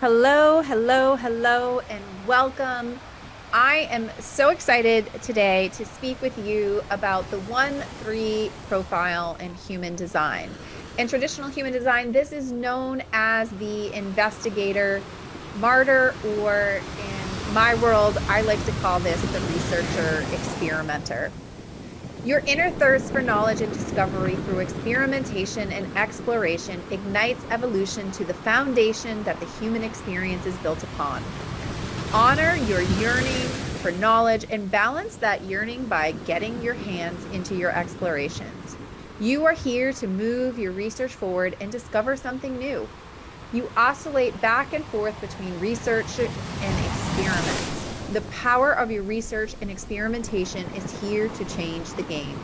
Hello, hello, hello, and welcome. I am so excited today to speak with you about the 1-3 profile in human design. In traditional human design, this is known as the investigator martyr, or in my world, I like to call this the researcher experimenter. Your inner thirst for knowledge and discovery through experimentation and exploration ignites evolution to the foundation that the human experience is built upon. Honor your yearning for knowledge and balance that yearning by getting your hands into your explorations. You are here to move your research forward and discover something new. You oscillate back and forth between research and experiments. The power of your research and experimentation is here to change the game.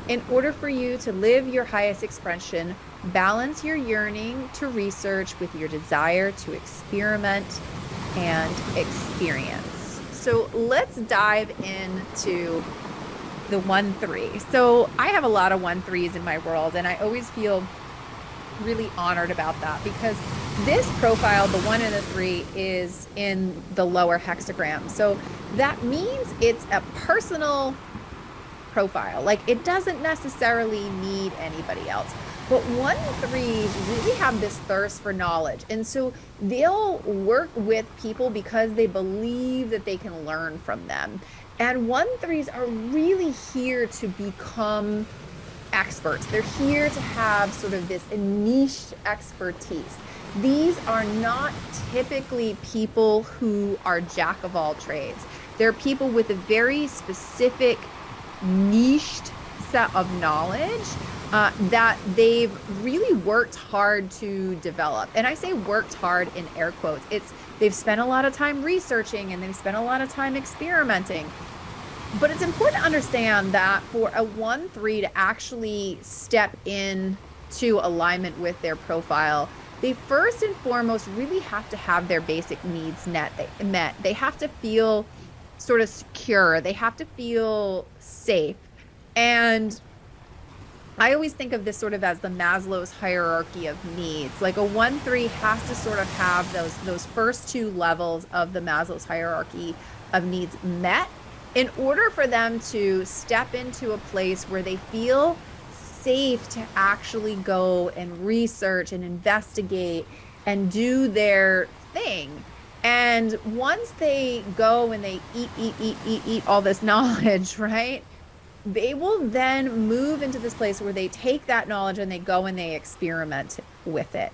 In order for you to live your highest expression, balance your yearning to research with your desire to experiment and experience. So let's dive into the 1-3. So I have a lot of 1-3s in my world, and I always feel really honored about that because this profile, the 1 and the 3, is in the lower hexagram. So that means it's a personal profile. Like, it doesn't necessarily need anybody else. But 1-3s really have this thirst for knowledge. And so they'll work with people because they believe that they can learn from them. And 1-3s are really here to become experts. They're here to have sort of this niche expertise. These are not typically people who are jack of all trades. They're people with a very specific niched set of knowledge that they've really worked hard to develop. And I say worked hard in air quotes. They've spent a lot of time researching and they've spent a lot of time experimenting. But it's important to understand that for a 1-3 to actually step in to alignment with their profile, they first and foremost really have to have their basic needs met. They have to feel sort of secure. They have to feel safe. And I always think of this sort of as the Maslow's hierarchy of needs. Like, a 1-3 has to sort of have those first two levels of the Maslow's hierarchy of needs met in order for them to step into a place where they feel safe to actually go and research and investigate and do their thing. And once they go and they eat all this knowledge, right? They will then move into this place where they take that knowledge and they go and they experiment with it.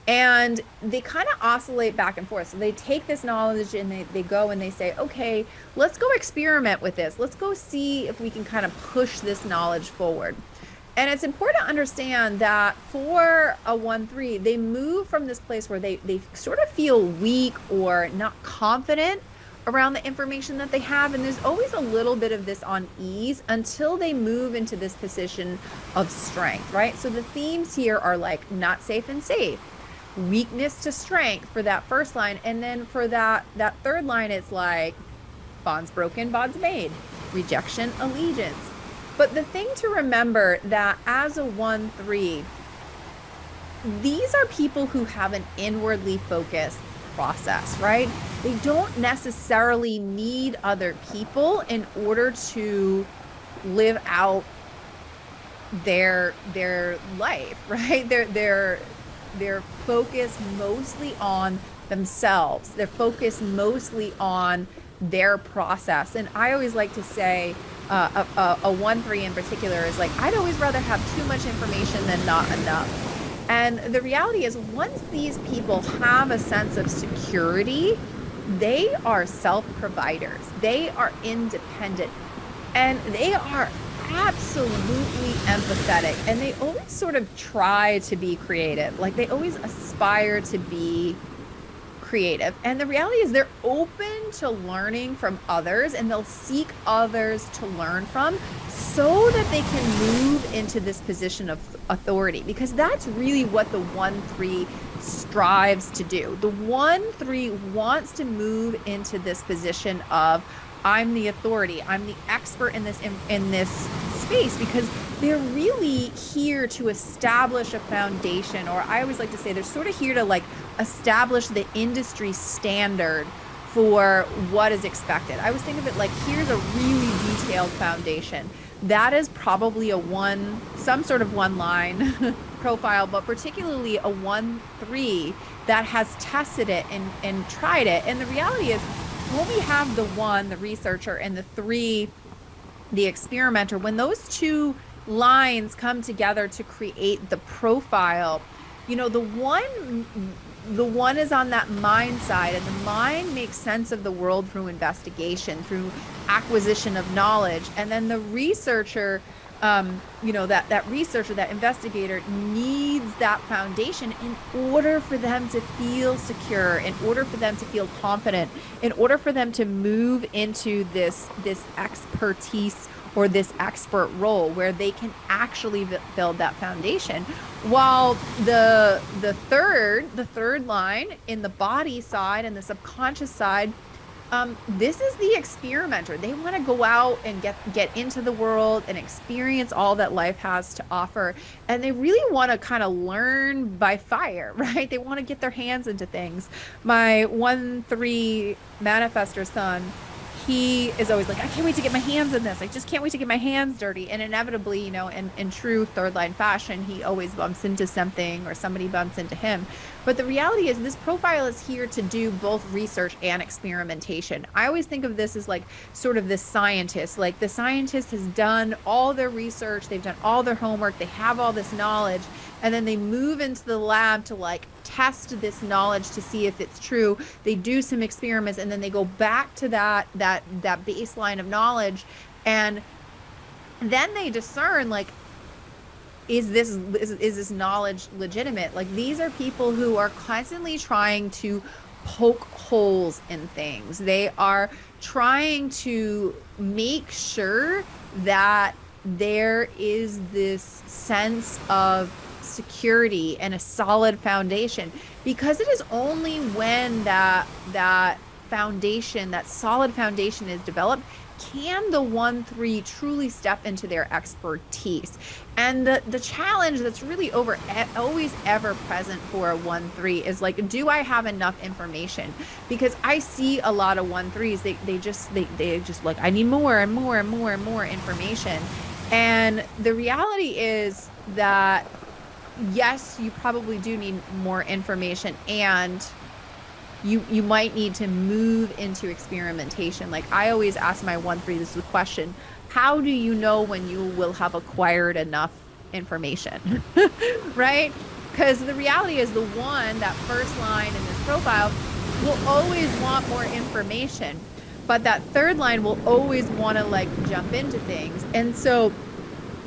And they kind of oscillate back and forth. So they take this knowledge and they go and they say, okay, let's go experiment with this. Let's go see if we can kind of push this knowledge forward. And it's important to understand that for a 1-3, they move from this place where they sort of feel weak or not confident around the information that they have. And there's always a little bit of this unease until they move into this position of strength, right? So the themes here are like not safe and safe, weakness to strength for that first line. And then for that third line, it's like bonds broken, bonds made, rejection, allegiance. But the thing to remember that as a 1-3, these are people who have an inwardly focused process, right? They don't necessarily need other people in order to live out their life, right? They're focused mostly on themselves. They're focused mostly on their process. And I always like to say a 1-3 in particular is like, I'd always rather have too much information than not enough. And the reality is, once these people have a sense of security, they are self-providers. They are independent, and they are absolutely empathetic. And they always sort of try to be creative. Like, they always aspire to be creative. And the reality is, they're open to learning from others, and they'll seek others to learn from so that they can move into this position of authority, because that's really what the 1-3 strives to do. The 1-3 wants to move into this position of, I'm the authority, I'm the expert in this space, because they're really here to establish a foundation, or I always like to say they're sort of here to like establish the industry standard for what is expected. I always think of it like here's a really detailed foundation. That is probably some sort of one line profile, but particularly a 1-3 that has tested it and tried it. And the reality is, when we have the 1, the researcher, and the 3, the experimenter, when those two lines come together to create the profile, the one is on that mind side, and the mind makes sense of the world through investigation, through acquisition of knowledge. And then the researcher, that researcher, that investigator needs that foundation in order for them to feel secure, in order for them to feel confident, in order for them to move into this expertise or this expert role where they can actually build that foundation. While the third line in the body side and the subconscious side, this is the experimenter. They want to go out and get into the world and experience all that life has to offer. And they really want to kind of learn by fire, right? They want to get their hands into things. My 1-3 manifestor son, he is always like, I can't wait to get my hands in this. I just can't wait to get my hands dirty. And inevitably, in true third line fashion, he always bumps into something or somebody bumps into him. But the reality is this profile is here to do both research and experimentation. I always think of this as like sort of this scientist. Like the scientist has done all their research, they've done all their homework, they have all this knowledge, and then they move into the lab to like test this knowledge to see if it's true. They do some experiments, and then they go back to that baseline of knowledge, and then they discern like, is this knowledge legitimate? Like these are people who are constantly trying to poke holes in things. They are trying to make sure that there is this sense of security and a solid foundation, because it is only when that foundation, that solid foundation is developed, can the 1-3 truly step into their expertise. And the challenge that's really always ever present for a 1-3 is like, do I have enough information? Because I see a lot of 1-3s, they just like, I need more and more and more and more information. And the reality is that yes, you probably do need more information, and you might need to move into experimentation. Like I always ask my 1-3 this question: how do you know when you will have acquired enough information? Right? Because the reality is the one, that first line in this profile, will always want more information, but that third line will always want to like jump into things. And so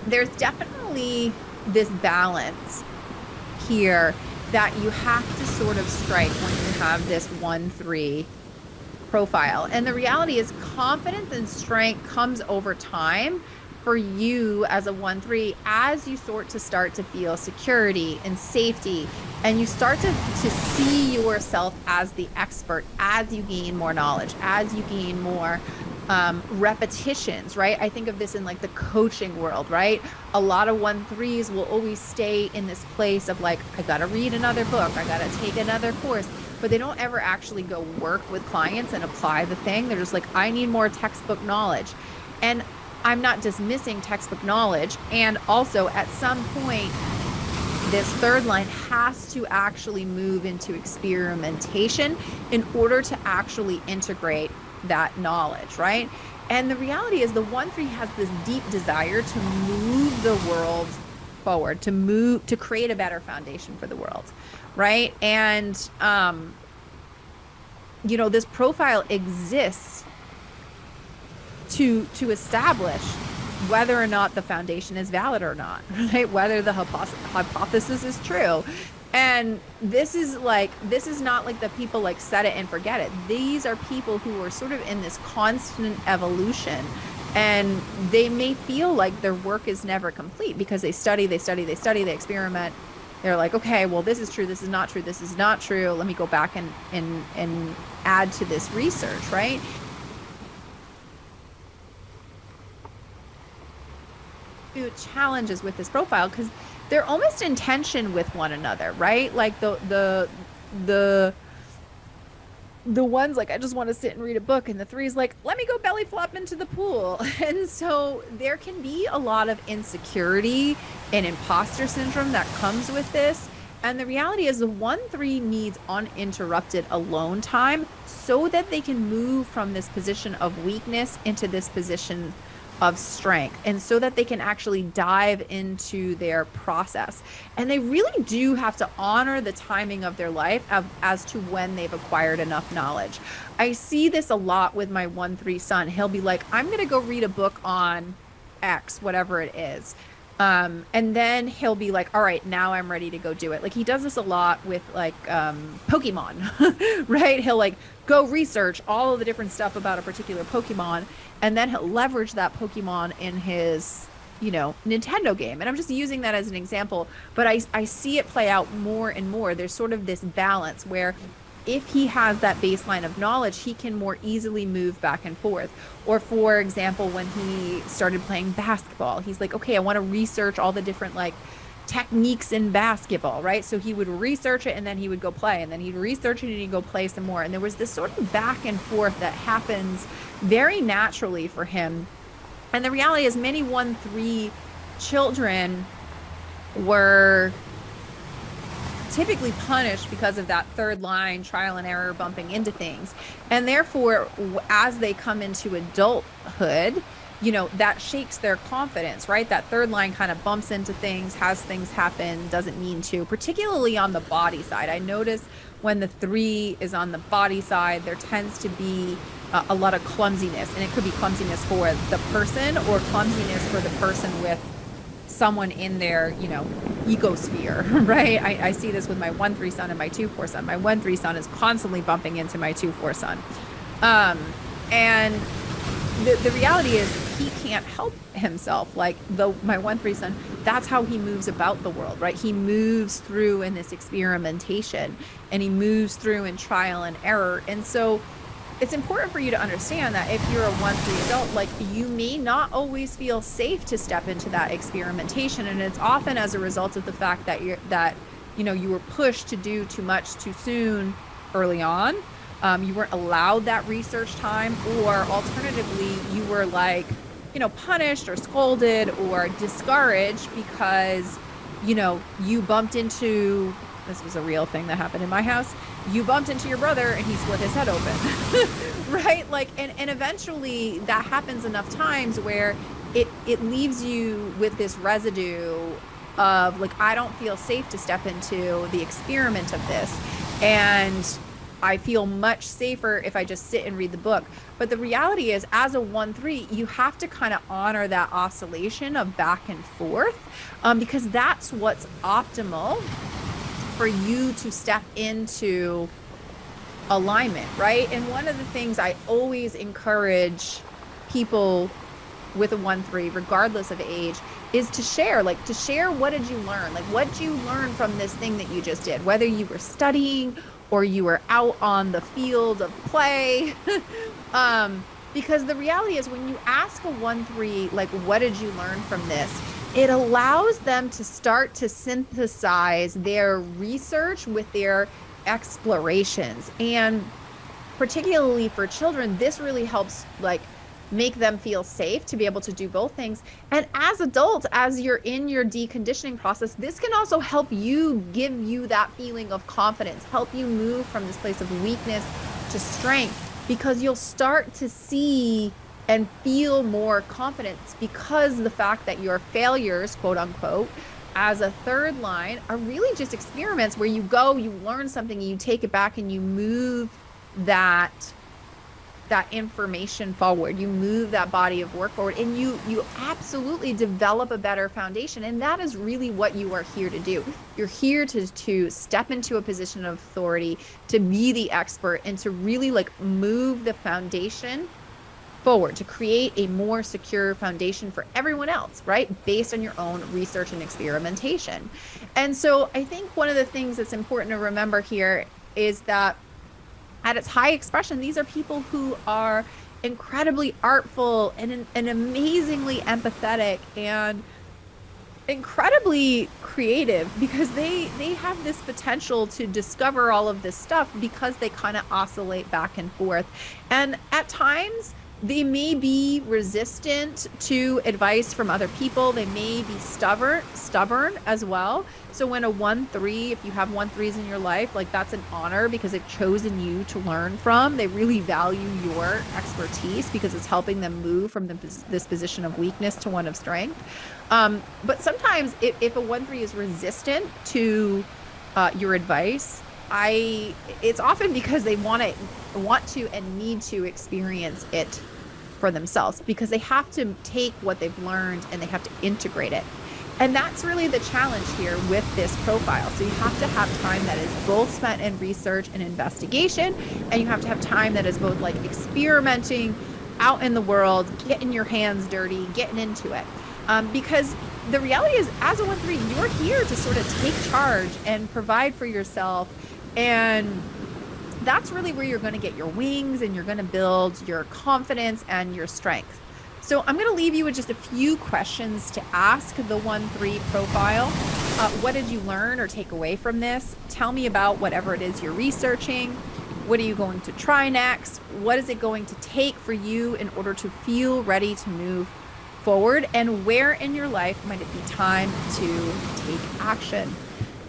there's definitely this balance here that you have to sort of strike when you have this 1-3 profile. And the reality is confidence and strength comes over time for you as a 1-3 as you start to feel security and safety, and you start to see yourself as the expert as you gain more knowledge, as you gain more repetitions, right? I think of this in like the coaching world, right? A lot of 1-3s will always stay in this place of like, I gotta read another book, I gotta take another course, but they don't ever actually go work with clients and apply the thing. They're just like, I need more textbook knowledge. And I'm not dismissing textbook knowledge. And also at some point, this third line has to actually move into experimentation in order to actually integrate that knowledge, right? And the reality is the 1-3 has this deep desire to move the world forward, to create a better foundation for the world, right? And this profile exists to establish whether or not the foundation is valid or not, right? Whether the hypothesis is true. And this is not like the people like set it and forget it. These are people who are sort of in this constant evolution, and they may feel like their work is never complete because they study, they experiment. They're like, okay, well, this is true, this is not true, this is not true. Let me go back and add to this research, right? challenges with this profile because they're almost in tension with one another, right? Like the the one's like, I just want to sit and read a book, and the three's like, let me go belly flop into the pool. And so there can be a lot of insecurity and imposter syndrome that comes with this. And the reality is the 1-3 needs uninterrupted alone time so that they can move from this position of weakness into this position of strength, and so that they can actually dive into their process. And they really do have to honor the timing of their life as to when they've acquired enough knowledge. I see this a lot with my 1-3 son. He'll be like, I'm going to go read a book on X, whatever it is. And then he'll be like, all right, now I'm ready to go do it. Like he does this a lot with like Pokemon, right? He'll like go research all of the different stuff about a particular Pokemon, and then he'll leverage that Pokemon in his, Nintendo game. And I'm just using that as an example, but I see it play out more and more. There's sort of this balance where if he has that baseline of knowledge, he can more easily move back and forth. Or for example, when he started playing basketball, he's like, okay, I want to research all the different like techniques in basketball, right? So he would research it and then he would go play, and then he'd research it and he'd go play some more. And there was this sort of back and forth that happens very naturally for him. And the reality is many 1-3 children were typically punished because of that third line trial and error bumping into things. And therefore, as they come into adulthood, that shakes their confidence, right? That third line kind of bumps into things, has things happen, doesn't mean to, particularly on the body side. I notice when the 3 is on the body side, there tends to be a lot of clumsiness, and it could be clumsiness for the person or clumsiness for the person with someone in their, ecosphere, right? I see this with my 1-3 son and my 2-4 son. My 1-3 son is constantly bumping into my 2-4 son. And the reality is he can't help himself. Like my 1-3 son, that's how he moves about the world, right? He moves through in this experimentation, and he moves through in trial and error. And so it's important for you to understand that if you're a 1-3 adult, like you may not always feel safe to step into that experimentation. And it's often as a result of the fact that you were pushed to do too much too soon early on. You weren't allowed that research time, or alternatively, you were like, punished or scolded or discouraged because, you bumped into, this was a real thing that happened in my house. You bumped into your brother and he split his head open, right? Like, and eventually that happens enough times where it leaves you with this residue of like, I don't feel safe to step into the experiment of this. And I feel much safer if I just sit and read the book. But the reality is, as a 1-3, you have to kind of honor that oscillation of back and forth, because that's what's optimal for you to step into alignment, right? And one of the things I always encourage people with a 1-3, regardless of age, is to share what did you learn? Like, what did you learn from this thing that you just did? Whether you were studying or you were out on the field of play. Because the reality is, when you ask a 1-3, like, what did you learn from this? It allows them to start to synthesize their research with their explorations. And particularly for children, this really helps like make them feel safe to be able to do both things. And as adults, as you're in your deconditioning process, this can also help you, give you that feeling of confidence, help you move from this place of weakness to strength, because you'll start to see and feel more confidence, because the fact that your failures, quote unquote, as a third line are really just experiments where you go, you learn something, and you take it back and you move that information forward, you move that body of work forward, and you absolutely develop a better foundation. And that is really what you are here to do. You're here to step into a position of authority, to be the expert, and to really like move the foundation forward, to create a more secure foundation for everyone else, right? Based on your own research and experimentation. And so I think one of the things that's important to remember here is that at its high expression, these are people who are incredibly artful and amazingly empathetic, and incredibly creative because they have this potential to discover all of this stuff because they kind of oscillate back and forth. And at times they may be resistant to advice from other people. They may be stubborn as well. So when a 1-3, if you have 1-3s in your life, like that's an honor because they've chosen you to learn from. They really value your expertise because it's helping them move from this position of weakness to one of strength. But sometimes if a 1-3 is resistant to your advice, it's often because they want to and need to experience it for themselves because they have to take what they've learned and they have to integrate it. And that's really the challenge here with this profile. So you have to have time that is both spent in research and investigation, and you have to have time that is both like experimenting out in the world, getting your hands dirty, getting into it. Because the reality is, as a 1-3, you're here to sort of take charge and provide for yourself. And that's really where you're going to get your wings and you're going to build your confidence and your strength. So I'm going to leave you with just a few questions to ask the 1-3 profile. What did you learn or take away from this? Tell me about whatever it is you're researching. What are you going to try next? What is it going to take for you in order to feel ready to move forward? And where in your life might it be time to take action?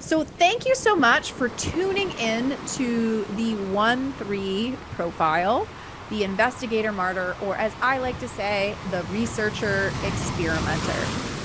So thank you so much for tuning in to the 1-3 profile, the Investigator Martyr, or as I like to say, the Researcher Experimenter.